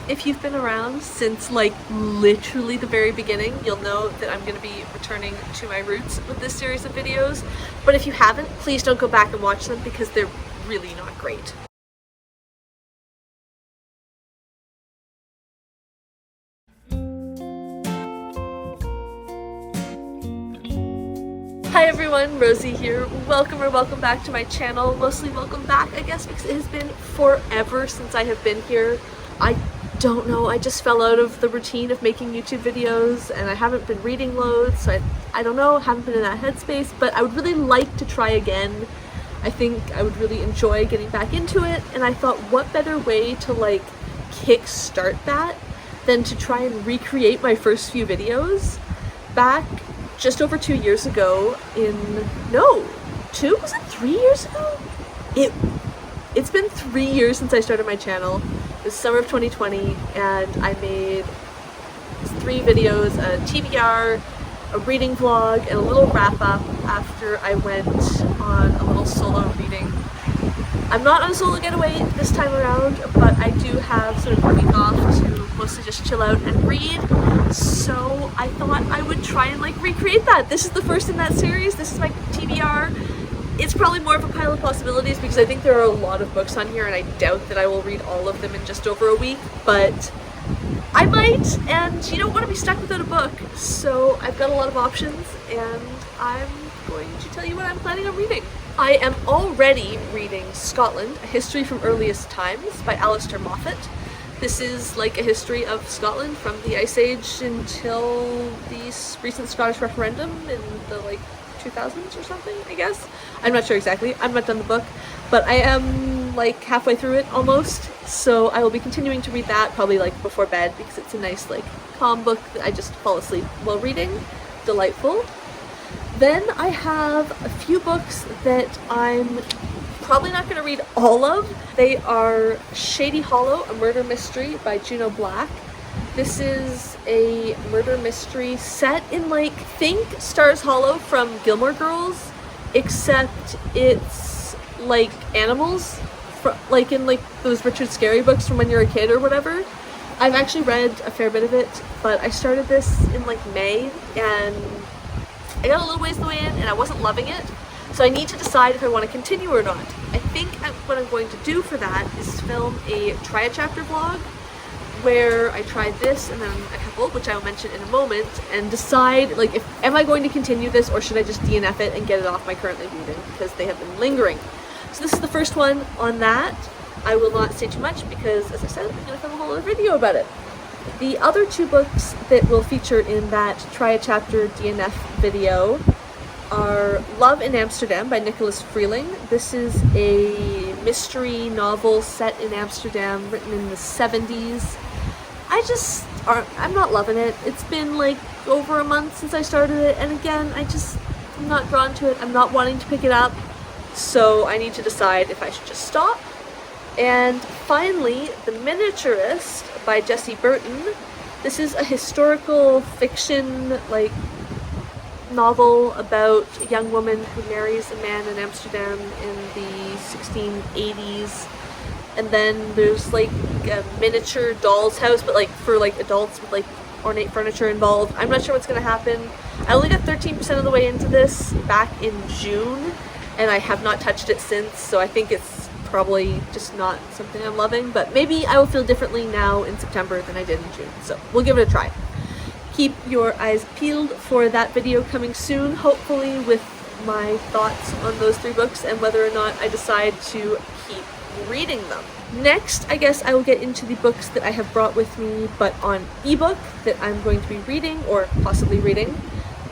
If you've been around since like literally the very beginning, you'll know that I'm going to be returning to my roots with this series of videos. But if you haven't, please don't go back and watch them because they're really not great. Hi everyone, Rosie here. Welcome back to my channel. Mostly welcome back, I guess, because it has been forever since I have been here. I don't know, I just fell out of the routine of making YouTube videos and I haven't been reading loads, so I don't know, haven't been in that headspace, but I would really like to try again. I think I would really enjoy getting back into it, and I thought what better way to like kick-start that than to try and recreate my first few videos back just over 2 years ago was it 3 years ago? It's been 3 years since I started my channel. It was summer of 2020 and I made 3 videos, a TBR, a reading vlog, and a little wrap-up after I went on a little solo reading. I'm not on a solo getaway this time around, but I do have sort of a week off to mostly just chill out and read, so I thought I would try and like recreate that. This is the first in that series. This is my TBR. It's probably more of a pile of possibilities because I think there are a lot of books on here and I doubt that I will read all of them in just over a week, but I might, and you don't want to be stuck without a book, so I've got a lot of options and I'm going to tell you what I'm planning on reading. I am already reading Scotland, A History from Earliest Times by Alistair Moffat. This is like a history of Scotland from the Ice Age until the recent Scottish referendum in the like 2000s or something, I guess. I'm not sure exactly. I'm not done the book, but I am like halfway through it almost. So I will be continuing to read that probably like before bed because it's a nice like calm book that I just fall asleep while reading. Delightful. Then I have a few books that I'm probably not going to read all of. They are Shady Hollow, a murder mystery by Juneau Black. This is a murder mystery set in like, think Stars Hollow from Gilmore Girls, except it's like animals, like in like those Richard Scarry books from when you're a kid or whatever. I've actually read a fair bit of it, but I started this in like May and I got a little ways the way in and I wasn't loving it, so I need to decide if I want to continue or not. I think what I'm going to do for that is film a try a chapter vlog where I try this and then a couple, which I will mention in a moment, and decide like am I going to continue this or should I just DNF it and get it off my currently reading because they have been lingering. So this is the first one on that. I will not say too much because, as I said, I'm going to film a whole other video about it. The other 2 books that will feature in that Try a Chapter DNF video are Love in Amsterdam by Nicolas Freeling. This is a mystery novel set in Amsterdam written in the 70s. I'm not loving it. It's been like over a month since I started it, and again, I'm not drawn to it. I'm not wanting to pick it up, so I need to decide if I should just stop. And finally, The Miniaturist by Burton. This is a historical fiction like novel about a young woman who marries a man in Amsterdam in the 1680s, and then there's like a miniature doll's house, but like for like adults with like ornate furniture involved. I'm not sure what's gonna happen. I only got 13% of the way into this back in June and I have not touched it since, so I think it's probably just not something I'm loving, but maybe I will feel differently now in September than I did in June, so we'll give it a try. Keep your eyes peeled for that video coming soon, hopefully with my thoughts on those 3 books and whether or not I decide to keep reading them. Next, I guess I will get into the books that I have brought with me but on ebook that I'm going to be reading or possibly reading.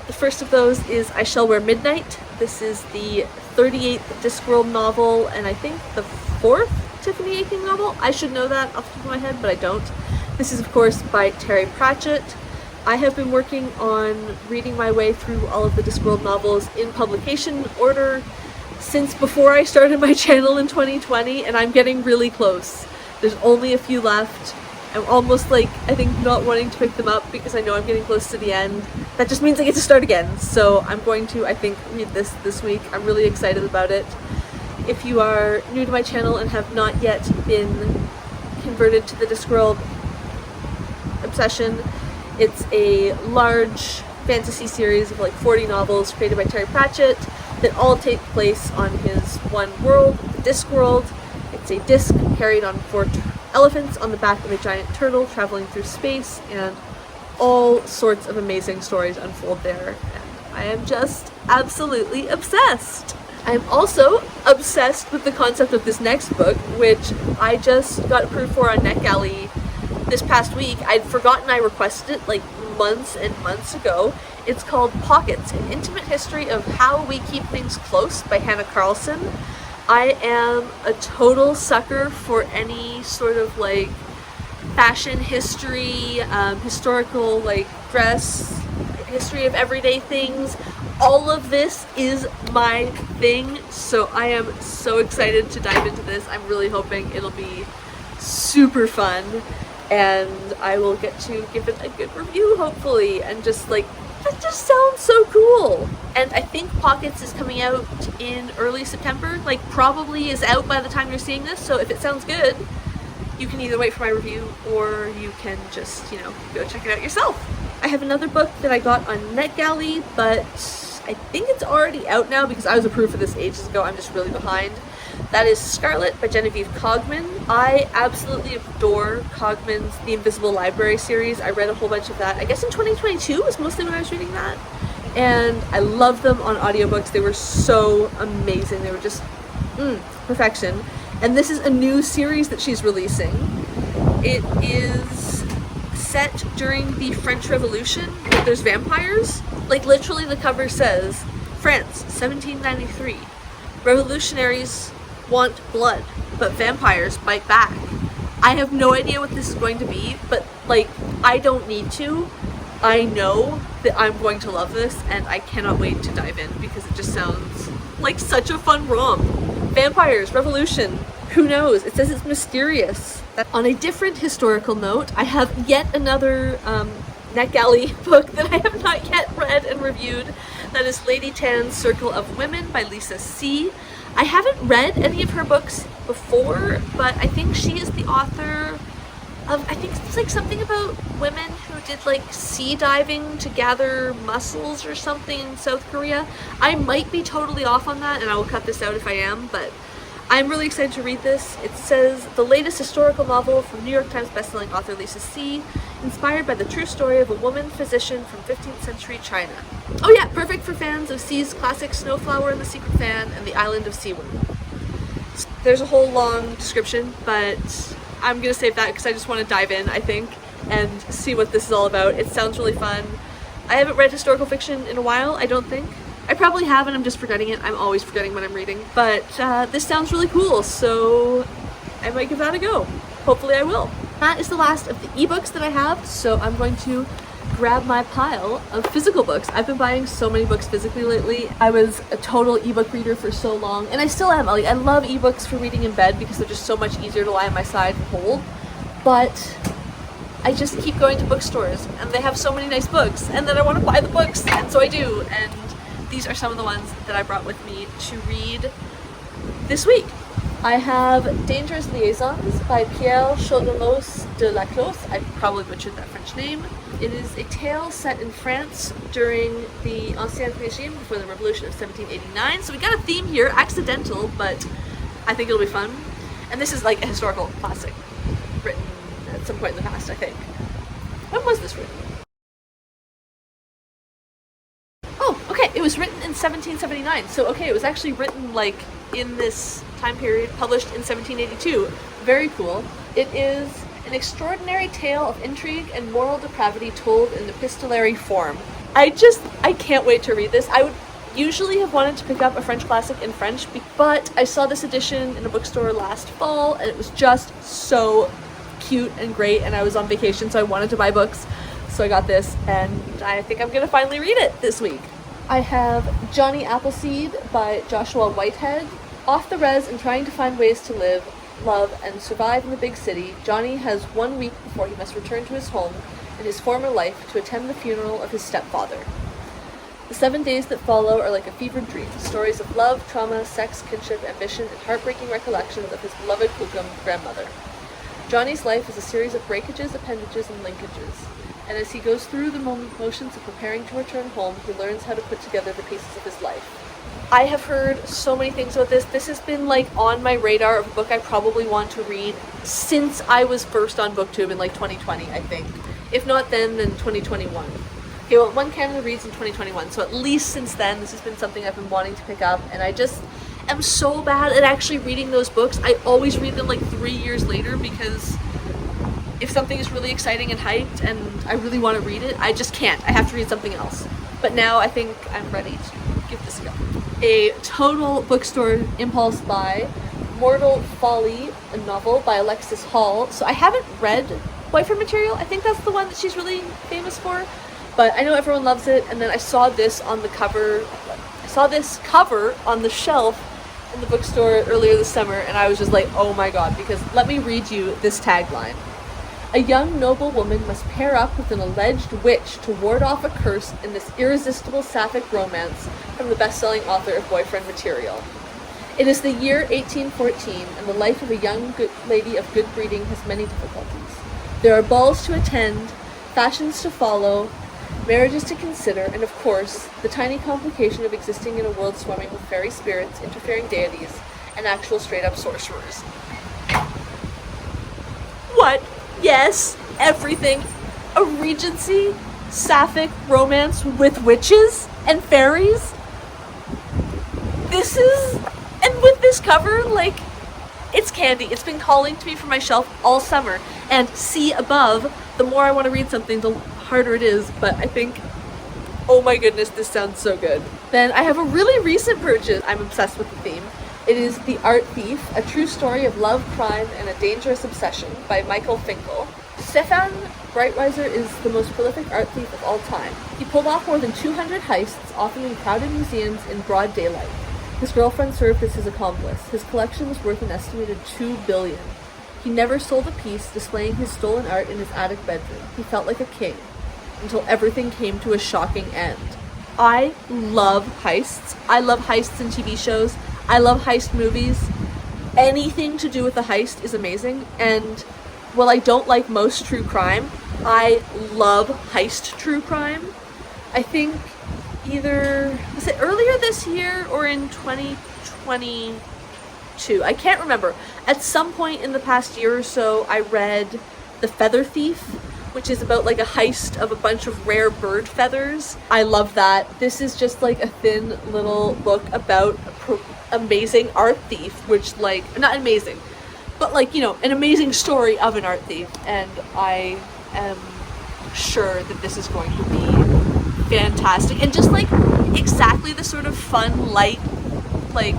The first of those is I Shall Wear Midnight. This is the 38th Discworld novel and I think the 4th Tiffany Aching novel. I should know that off the top of my head, but I don't. This is of course by Terry Pratchett. I have been working on reading my way through all of the Discworld novels in publication order since before I started my channel in 2020, and I'm getting really close. There's only a few left. I'm almost like, I think, not wanting to pick them up because I know I'm getting close to the end. That just means I get to start again, so I'm going to, I think, read this week. I'm really excited about it. If you are new to my channel and have not yet been converted to the Discworld Obsession. It's a large fantasy series of like 40 novels created by Terry Pratchett that all take place on his one world, the Discworld. It's a disc carried on 4 elephants on the back of a giant turtle traveling through space, and all sorts of amazing stories unfold there. And I am just absolutely obsessed. I'm also obsessed with the concept of this next book, which I just got approved for on NetGalley this past week. I'd forgotten I requested it like months and months ago. It's called Pockets, An Intimate History of How We Keep Things Close by Hannah Carlson. I am a total sucker for any sort of like fashion history, historical like dress, history of everyday things. All of this is my thing, so I am so excited to dive into this. I'm really hoping it'll be super fun, and I will get to give it a good review, hopefully, and just like, that just sounds so cool. And I think Pockets is coming out in early September, like probably is out by the time you're seeing this, so if it sounds good, you can either wait for my review or you can just, you know, go check it out yourself. I have another book that I got on NetGalley, but I think it's already out now because I was approved for this ages ago. I'm just really behind. That is Scarlet by Genevieve Cogman. I absolutely adore Cogman's The Invisible Library series. I read a whole bunch of that. I guess in 2022 was mostly when I was reading that. And I love them on audiobooks. They were so amazing. They were just perfection. And this is a new series that she's releasing. It is set during the French Revolution, but there's vampires. Like literally the cover says, France, 1793. Revolutionaries want blood, but vampires bite back. I have no idea what this is going to be, but like, I don't need to. I know that I'm going to love this, and I cannot wait to dive in because it just sounds like such a fun rom. Vampires, revolution, who knows? It says it's mysterious. On a different historical note, I have yet another NetGalley book that I have not yet read and reviewed. That is Lady Tan's Circle of Women by Lisa C. I haven't read any of her books before, but I think she is the author of, I think it's like something about women who did like sea diving to gather mussels or something in South Korea. I might be totally off on that, and I will cut this out if I am, but I'm really excited to read this. It says, the latest historical novel from New York Times bestselling author Lisa C., inspired by the true story of a woman physician from 15th century China. Oh yeah, perfect for fans of C's classic Snowflower and the Secret Fan and the Island of Seaworm. There's a whole long description, but I'm gonna save that because I just want to dive in, I think, and see what this is all about. It sounds really fun. I haven't read historical fiction in a while, I don't think. I probably have, and I'm just forgetting it. I'm always forgetting what I'm reading. But this sounds really cool, so I might give that a go. Hopefully I will. That is the last of the ebooks that I have, so I'm going to grab my pile of physical books. I've been buying so many books physically lately. I was a total ebook reader for so long, and I still am. Like, I love ebooks for reading in bed because they're just so much easier to lie on my side and hold. But I just keep going to bookstores, and they have so many nice books, and then I want to buy the books, and so I do. And these are some of the ones that I brought with me to read this week. I have Dangerous Liaisons by Pierre Choderlos de Laclos. I probably butchered that French name. It is a tale set in France during the Ancien Régime, before the Revolution of 1789. So we got a theme here, accidental, but I think it'll be fun. And this is like a historical classic, written at some point in the past, I think. When was this written? Oh, okay, it was written in 1779. So, okay, it was actually written like in this time period, published in 1782. Very cool. It is an extraordinary tale of intrigue and moral depravity told in epistolary form. I can't wait to read this. I would usually have wanted to pick up a French classic in French, but I saw this edition in a bookstore last fall, and it was just so cute and great, and I was on vacation, so I wanted to buy books, so I got this, and I think I'm gonna finally read it this week. I have Jonny Appleseed by Joshua Whitehead. Off the res and trying to find ways to live, love, and survive in the big city, Jonny has 1 week before he must return to his home and his former life to attend the funeral of his stepfather. The 7 days that follow are like a fevered dream, stories of love, trauma, sex, kinship, ambition, and heartbreaking recollections of his beloved Cogman grandmother. Jonny's life is a series of breakages, appendages, and linkages. And as he goes through the motions of preparing to return home, he learns how to put together the pieces of his life. I have heard so many things about this. This has been like on my radar of a book I probably want to read since I was first on Booktube in like 2020, I think. If not then 2021. Okay, well, One Canada reads in 2021, so at least since then this has been something I've been wanting to pick up, and I just am so bad at actually reading those books. I always read them like 3 years later because if something is really exciting and hyped and I really want to read it, I just can't. I have to read something else. But now I think I'm ready to give this a go. A total bookstore impulse buy, Mortal Folly, a novel by Alexis Hall. So I haven't read Whitehead material. I think that's the one that she's really famous for. But I know everyone loves it, and then I saw this on the cover. I saw this cover on the shelf in the bookstore earlier this summer, and I was just like, oh my god, because let me read you this tagline. A young noble woman must pair up with an alleged witch to ward off a curse in this irresistible sapphic romance from the best-selling author of Boyfriend Material. It is the year 1814, and the life of a young good lady of good breeding has many difficulties. There are balls to attend, fashions to follow, marriages to consider, and of course, the tiny complication of existing in a world swarming with fairy spirits, interfering deities, and actual straight-up sorcerers. What? Yes, everything. A Regency sapphic romance with witches and fairies? This is... and with this cover, like, it's candy. It's been calling to me from my shelf all summer. And see above, the more I want to read something, the harder it is, but I think, oh my goodness, this sounds so good. Then I have a really recent purchase. I'm obsessed with the theme. It is The Art Thief, a true story of love, crime, and a dangerous obsession by Michael Finkel. Stefan Breitweiser is the most prolific art thief of all time. He pulled off more than 200 heists, often in crowded museums in broad daylight. His girlfriend served as his accomplice. His collection was worth an estimated $2 billion. He never sold a piece, displaying his stolen art in his attic bedroom. He felt like a king, until everything came to a shocking end. I love heists. I love heists in TV shows. I love heist movies. Anything to do with a heist is amazing, and while I don't like most true crime, I love heist true crime. I think either, was it earlier this year or in 2022? I can't remember. At some point in the past year or so, I read The Feather Thief, which is about like a heist of a bunch of rare bird feathers. I love that. This is just like a thin little book about amazing art thief, which like, not amazing, but like, you know, an amazing story of an art thief, and I am sure that this is going to be fantastic, and just like exactly the sort of fun, light, like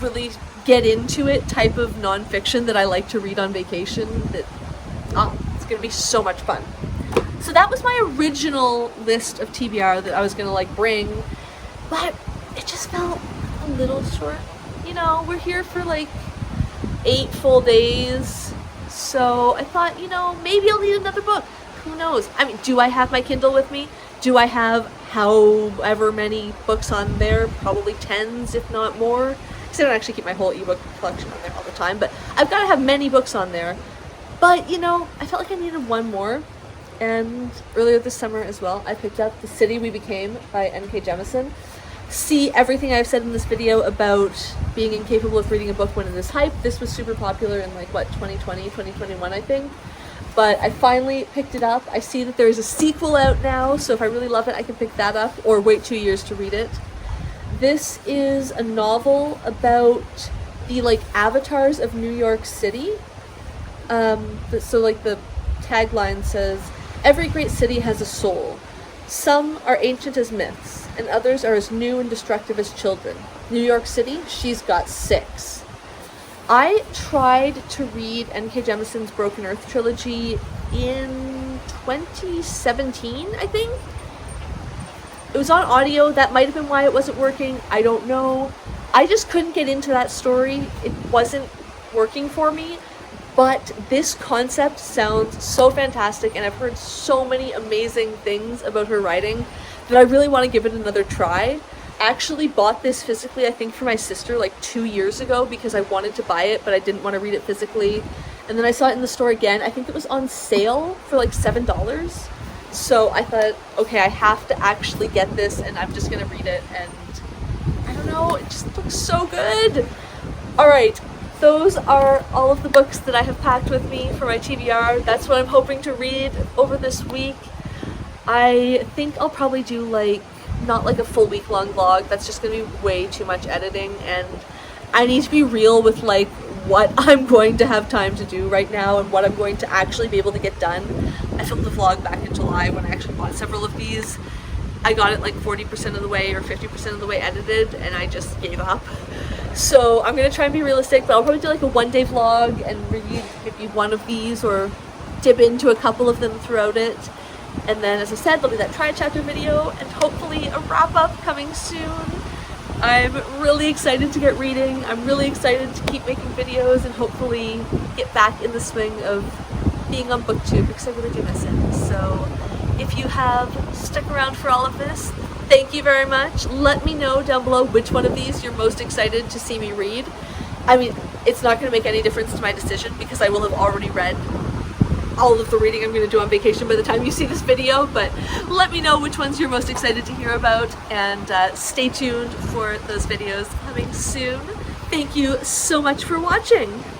really get into it type of nonfiction that I like to read on vacation. That it's gonna be so much fun. So that was my original list of TBR that I was gonna like bring, but it just felt a little short. You know, we're here for like 8 full days, so I thought, you know, maybe I'll need another book. Who knows? I mean, do I have my Kindle with me? Do I have however many books on there? Probably tens, if not more. Because I don't actually keep my whole ebook collection on there all the time, but I've got to have many books on there. But, you know, I felt like I needed one more. And earlier this summer as well, I picked up The City We Became by N.K. Jemisin. See everything I've said in this video about being incapable of reading a book when it is hyped. This was super popular in like, what, 2020, 2021, I think. But I finally picked it up. I see that there's a sequel out now, so if I really love it, I can pick that up or wait 2 years to read it. This is a novel about the like avatars of New York City. So like the tagline says, every great city has a soul. Some are ancient as myths, and others are as new and destructive as children. New York City, she's got 6. I tried to read N.K. Jemisin's Broken Earth trilogy in 2017, I think. It was on audio. That might have been why it wasn't working. I don't know. I just couldn't get into that story. It wasn't working for me. But this concept sounds so fantastic, and I've heard so many amazing things about her writing that I really want to give it another try. I actually bought this physically, I think, for my sister like 2 years ago because I wanted to buy it, but I didn't want to read it physically. and then I saw it in the store again. I think it was on sale for like $7. So I thought, okay, I have to actually get this, and I'm just gonna read it, and I don't know, it just looks so good. Alright, those are all of the books that I have packed with me for my TBR. That's what I'm hoping to read over this week. I think I'll probably do like, not like a full week-long vlog. That's just gonna be way too much editing, and I need to be real with like what I'm going to have time to do right now and what I'm going to actually be able to get done. I filmed the vlog back in July when I actually bought several of these. I got it like 40% of the way or 50% of the way edited, and I just gave up. So I'm gonna try and be realistic, but I'll probably do like a one-day vlog and read maybe one of these or dip into a couple of them throughout it. And then, as I said, there'll be that try chapter video and hopefully a wrap-up coming soon. I'm really excited to get reading. I'm really excited to keep making videos and hopefully get back in the swing of being on Booktube, because I really do miss it. So if you have stuck around for all of this, thank you very much. Let me know down below which one of these you're most excited to see me read. I mean, it's not going to make any difference to my decision because I will have already read all of the reading I'm going to do on vacation by the time you see this video, but let me know which ones you're most excited to hear about, and stay tuned for those videos coming soon. Thank you so much for watching!